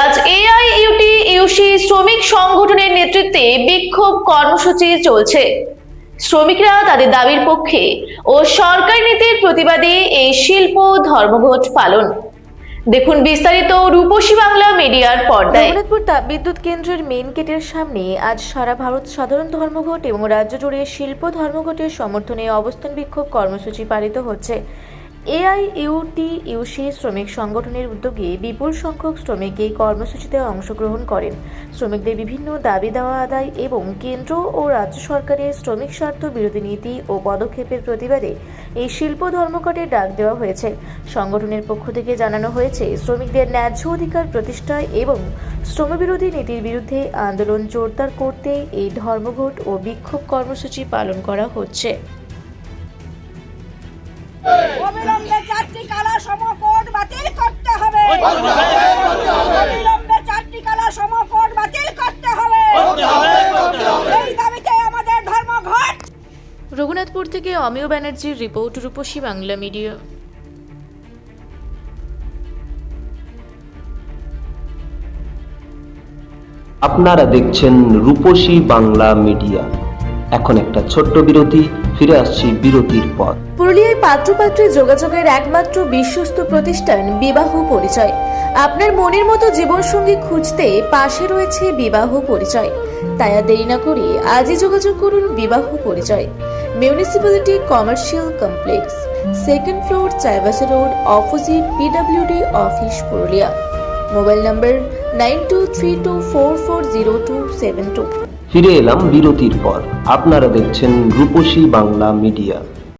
আজ এআইইউটিইউসি শ্রমিক সংগঠনের নেতৃত্বে বিক্ষোভ কর্মসূচি চলছে। শ্রমিকরা তাদের দাবির পক্ষে ও সরকারি নীতির প্রতিবাদে এই শিল্প ধর্মঘট পালন। দেখুন বিস্তারিত রূপসী বাংলা মিডিয়ার পর্দায়। রঘুনাথপুর তাপবিদ্যুৎ কেন্দ্রের মেইন গেটের সামনে আজ সারা ভারত সাধারণ ধর্মঘট এবং রাজ্য জুড়ে শিল্প ধর্মঘটের সমর্থনে অবস্থান বিক্ষোভ কর্মসূচি পালিত হচ্ছে। এআইইউটিইউসি শ্রমিক সংগঠনের উদ্যোগে বিপুল সংখ্যক শ্রমিক এই কর্মসূচিতে অংশগ্রহণ করেন। শ্রমিকদের বিভিন্ন দাবি দেওয়া আদায় এবং কেন্দ্র ও রাজ্য সরকারের শ্রমিক স্বার্থ বিরোধী নীতি ও পদক্ষেপের প্রতিবাদে এই শিল্প ধর্মঘটের ডাক দেওয়া হয়েছে। সংগঠনের পক্ষ থেকে জানানো হয়েছে, শ্রমিকদের ন্যায্য অধিকার প্রতিষ্ঠায় এবং শ্রমবিরোধী নীতির বিরুদ্ধে আন্দোলন জোরদার করতে এই ধর্মঘট ও বিক্ষোভ কর্মসূচি পালন করা হচ্ছে। অবিলম্বে 4টি কালা সমকোড বাতিল করতে হবে। অবিলম্বে 4টি কালা সমকোড বাতিল করতে হবে। এই দাবিতে আমাদের ধর্মঘট। রঘুনাথপুর থেকে অমিয় ব্যানার্জির রিপোর্ট, রূপসী বাংলা মিডিয়া। আপনারা দেখছেন রূপসী বাংলা মিডিয়া। এখন একটা ছোট্ট বিরতি, ফিরে আসছি বিরতির পর। পুরুলিয়ায় পাত্রপাত্রী যোগাযোগের একমাত্র বিশ্বস্ত প্রতিষ্ঠান বিবাহ পরিচয়। আপনার মনের মতো জীবনসঙ্গী খুঁজতে পাশে রয়েছে বিবাহ পরিচয়। তাই আর দেরি না করে আজই যোগাযোগ করুন বিবাহ পরিচয়। Municipality commercial complex, 2nd floor, Chaibasa road, opposite PWD office, Purulia. Mobile নম্বর 9232440272। ফিরে এলাম বিরতির পর। আপনারা দেখছেন রূপসী বাংলা মিডিয়া।